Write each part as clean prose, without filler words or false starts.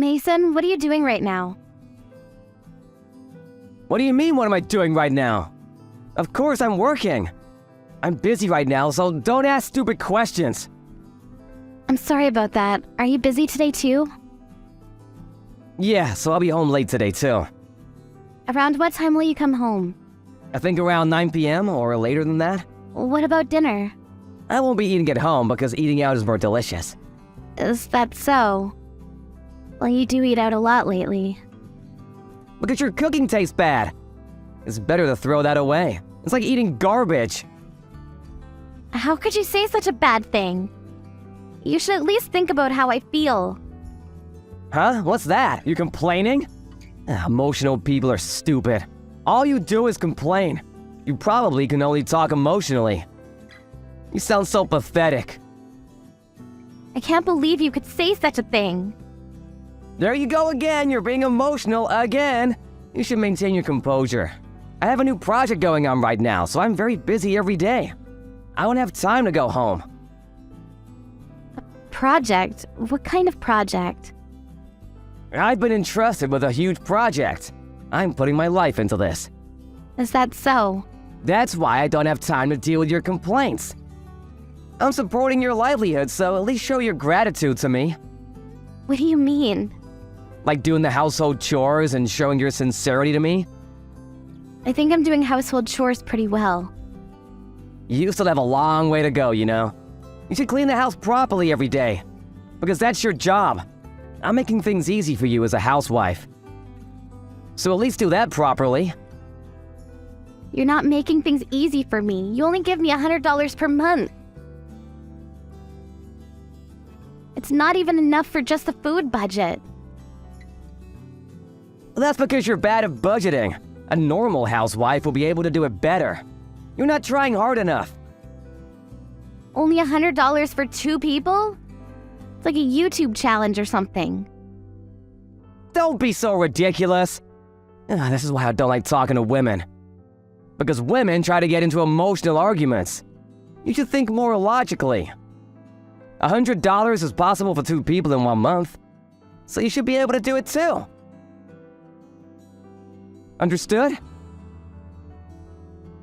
Mason, what are you doing right now? What do you mean, what am I doing right now? Of course I'm working. I'm busy right now, so don't ask stupid questions. I'm sorry about that. Are you busy today too? Yeah, so I'll be home late today too. Around what time will you come home? I think around 9 p.m. or later than that. What about dinner? I won't be eating at home because eating out is more delicious. Is that so? Well, you do eat out a lot lately. Because your cooking tastes bad. It's better to throw that away. It's like eating garbage. How could you say such a bad thing? You should at least think about how I feel. Huh? What's that? You complaining? Emotional people are stupid. All you do is complain. You probably can only talk emotionally. You sound so pathetic. I can't believe you could say such a thing. There you go again, you're being emotional again. You should maintain your composure. I have a new project going on right now, so I'm very busy every day. I don't have time to go home. Project? What kind of project? I've been entrusted with a huge project. I'm putting my life into this. Is that so? That's why I don't have time to deal with your complaints. I'm supporting your livelihood, so at least show your gratitude to me. What do you mean? Like doing the household chores and showing your sincerity to me? I think I'm doing household chores pretty well. You still have a long way to go, you know. You should clean the house properly every day. Because that's your job. I'm making things easy for you as a housewife. So at least do that properly. You're not making things easy for me. You only give me $100 per month. It's not even enough for just the food budget. That's because you're bad at budgeting. A normal housewife will be able to do it better. You're not trying hard enough. Only $100 for 2 people? It's like a YouTube challenge or something. Don't be so ridiculous. This is why I don't like talking to women. Because women try to get into emotional arguments. You should think more logically. $100 is possible for 2 people in 1 month. So you should be able to do it too. Understood?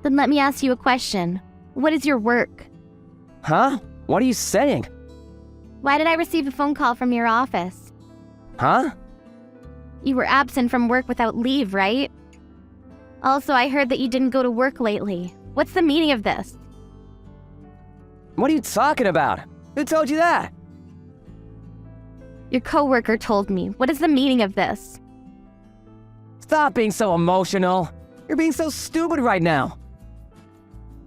Then let me ask you a question. What is your work? Huh? What are you saying? Why did I receive a phone call from your office? Huh? You were absent from work without leave, right? Also, I heard that you didn't go to work lately. What's the meaning of this? What are you talking about? Who told you that? Your coworker told me. What is the meaning of this? Stop being so emotional. You're being so stupid right now.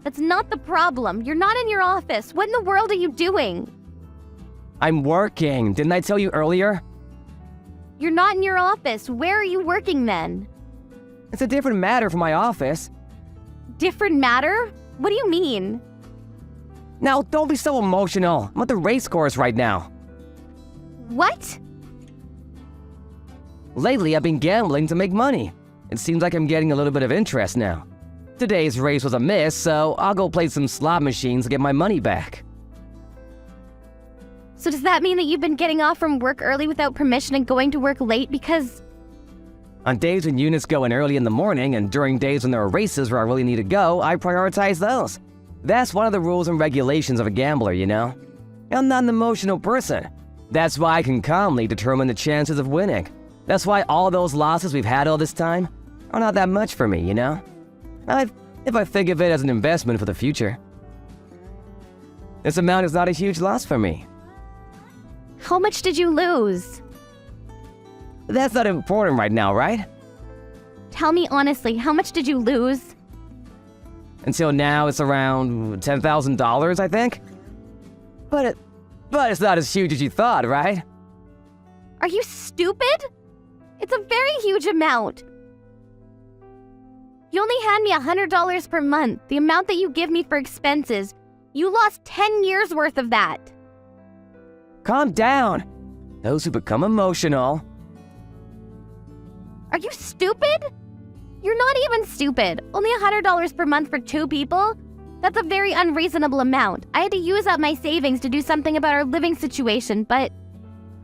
That's not the problem. You're not in your office. What in the world are you doing? I'm working. Didn't I tell you earlier? You're not in your office. Where are you working then? It's a different matter from my office. Different matter? What do you mean? Now, don't be so emotional. I'm at the race course right now. What? Lately, I've been gambling to make money. It seems like I'm getting a little bit of interest now. Today's race was a miss, so I'll go play some slot machines to get my money back. So does that mean that you've been getting off from work early without permission and going to work late because... On days when units go in early in the morning and during days when there are races where I really need to go, I prioritize those. That's one of the rules and regulations of a gambler, you know? I'm not an emotional person. That's why I can calmly determine the chances of winning. That's why all those losses we've had all this time are not that much for me, you know? If I think of it as an investment for the future. This amount is not a huge loss for me. How much did you lose? That's not important right now, right? Tell me honestly, how much did you lose? Until now, it's around $10,000, I think. But it's not as huge as you thought, right? Are you stupid? It's a very huge amount. You only hand me $100 per month, the amount that you give me for expenses. You lost 10 years worth of that. Calm down. Those who become emotional. Are you stupid? You're not even stupid. Only $100 per month for 2 people? That's a very unreasonable amount. I had to use up my savings to do something about our living situation, but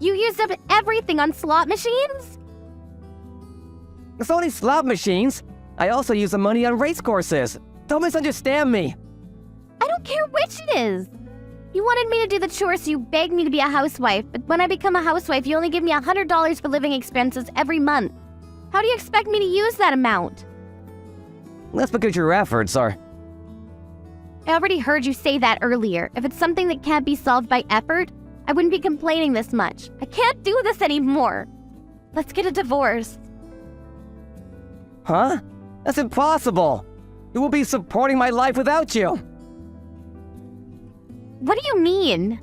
You used up everything on slot machines? It's only slot machines. I also use the money on race courses. Don't misunderstand me. I don't care which it is. You wanted me to do the chores, so you begged me to be a housewife, but when I become a housewife, you only give me $100 for living expenses every month. How do you expect me to use that amount? That's because your efforts are... I already heard you say that earlier. If it's something that can't be solved by effort, I wouldn't be complaining this much. I can't do this anymore. Let's get a divorce. Huh? That's impossible. You will be supporting my life without you. What do you mean?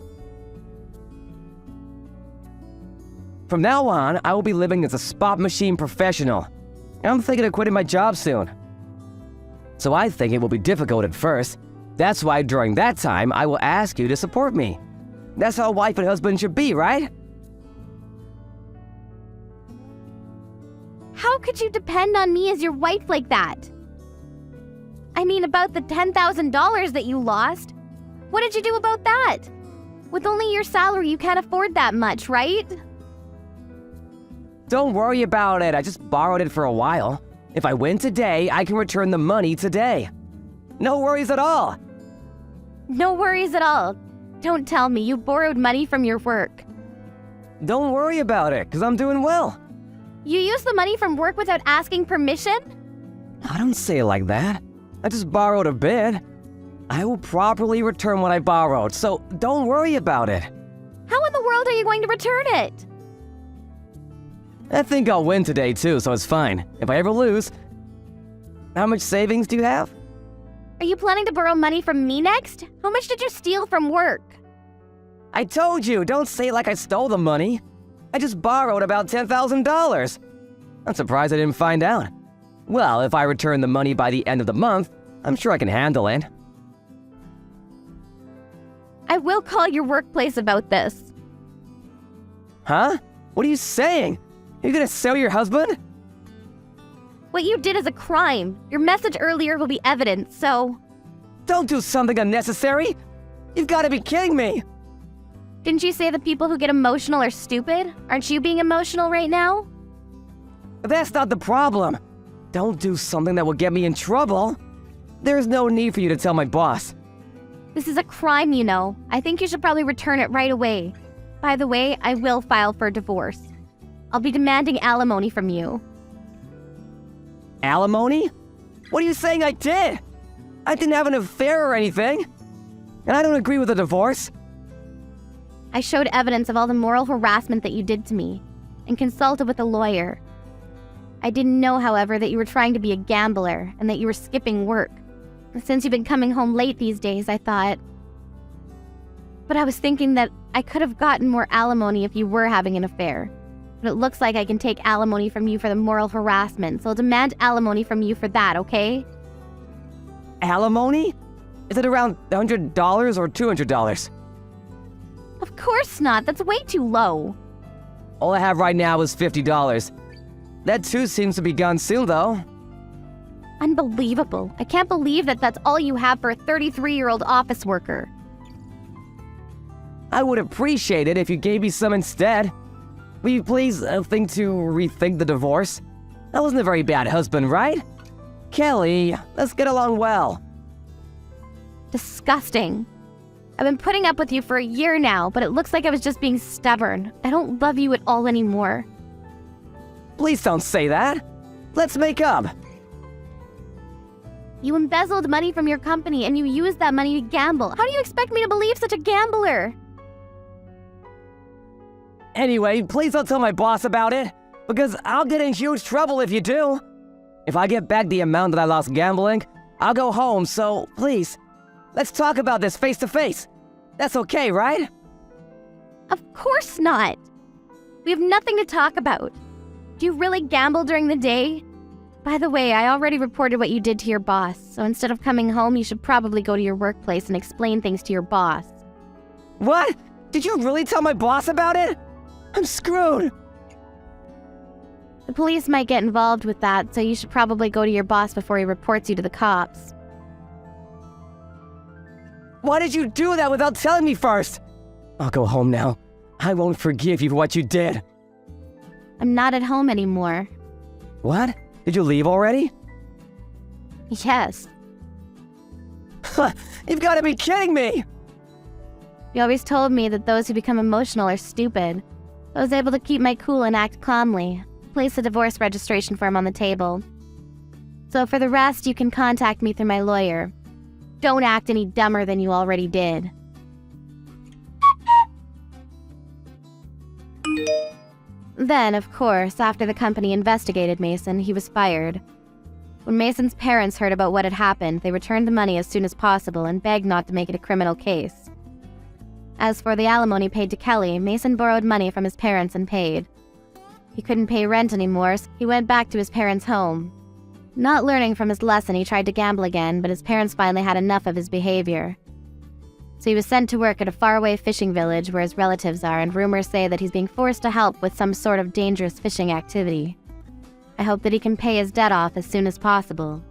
From now on, I will be living as a spot machine professional. I'm thinking of quitting my job soon. So I think it will be difficult at first. That's why during that time, I will ask you to support me. That's how a wife and husband should be, right? How could you depend on me as your wife like that? I mean, about the $10,000 that you lost. What did you do about that? With only your salary, you can't afford that much, right? Don't worry about it. I just borrowed it for a while. If I win today, I can return the money today. No worries at all. No worries at all. Don't tell me you borrowed money from your work. Don't worry about it, because I'm doing well. You used the money from work without asking permission? I don't say it like that. I just borrowed a bit. I will properly return what I borrowed, so don't worry about it. How in the world are you going to return it? I think I'll win today too, so it's fine. If I ever lose... How much savings do you have? Are you planning to borrow money from me next? How much did you steal from work? I told you, don't say it like I stole the money. I just borrowed about $10,000. I'm surprised I didn't find out. Well, if I return the money by the end of the month, I'm sure I can handle it. I will call your workplace about this. Huh? What are you saying? You're gonna sell your husband? What you did is a crime. Your message earlier will be evidence, so... Don't do something unnecessary! You've gotta be kidding me! Didn't you say the people who get emotional are stupid? Aren't you being emotional right now? That's not the problem. Don't do something that will get me in trouble. There's no need for you to tell my boss. This is a crime, you know. I think you should probably return it right away. By the way, I will file for divorce. I'll be demanding alimony from you. Alimony? What are you saying I did? I didn't have an affair or anything. And I don't agree with a divorce. I showed evidence of all the moral harassment that you did to me, and consulted with a lawyer. I didn't know, however, that you were trying to be a gambler, and that you were skipping work. Since you've been coming home late these days, I thought... But I was thinking that I could have gotten more alimony if you were having an affair. But it looks like I can take alimony from you for the moral harassment, so I'll demand alimony from you for that, okay? Alimony? Is it around $100 or $200? Of course not, that's way too low. All I have right now is $50. That too seems to be gone soon, though. Unbelievable. I can't believe that that's all you have for a 33-year-old office worker. I would appreciate it if you gave me some instead. Will you please think to rethink the divorce? I wasn't a very bad husband, right? Kelly, let's get along well. Disgusting. I've been putting up with you for a year now, but it looks like I was just being stubborn. I don't love you at all anymore. Please don't say that. Let's make up. You embezzled money from your company and you used that money to gamble. How do you expect me to believe such a gambler? Anyway, please don't tell my boss about it, because I'll get in huge trouble if you do. If I get back the amount that I lost gambling, I'll go home, so please, let's talk about this face to face. That's okay, right? Of course not. We have nothing to talk about. Do you really gamble during the day? By the way, I already reported what you did to your boss, so instead of coming home, you should probably go to your workplace and explain things to your boss. What? Did you really tell my boss about it? I'm screwed. The police might get involved with that, so you should probably go to your boss before he reports you to the cops. Why did you do that without telling me first? I'll go home now. I won't forgive you for what you did. I'm not at home anymore. What? Did you leave already? Yes. You've got to be kidding me! You always told me that those who become emotional are stupid. I was able to keep my cool and act calmly. Place a divorce registration form on the table. So for the rest, you can contact me through my lawyer. Don't act any dumber than you already did. Then, of course, after the company investigated Mason, he was fired. When Mason's parents heard about what had happened, they returned the money as soon as possible and begged not to make it a criminal case. As for the alimony paid to Kelly, Mason borrowed money from his parents and paid. He couldn't pay rent anymore, so he went back to his parents' home. Not learning from his lesson, he tried to gamble again, but his parents finally had enough of his behavior. So he was sent to work at a faraway fishing village where his relatives are, and rumors say that he's being forced to help with some sort of dangerous fishing activity. I hope that he can pay his debt off as soon as possible.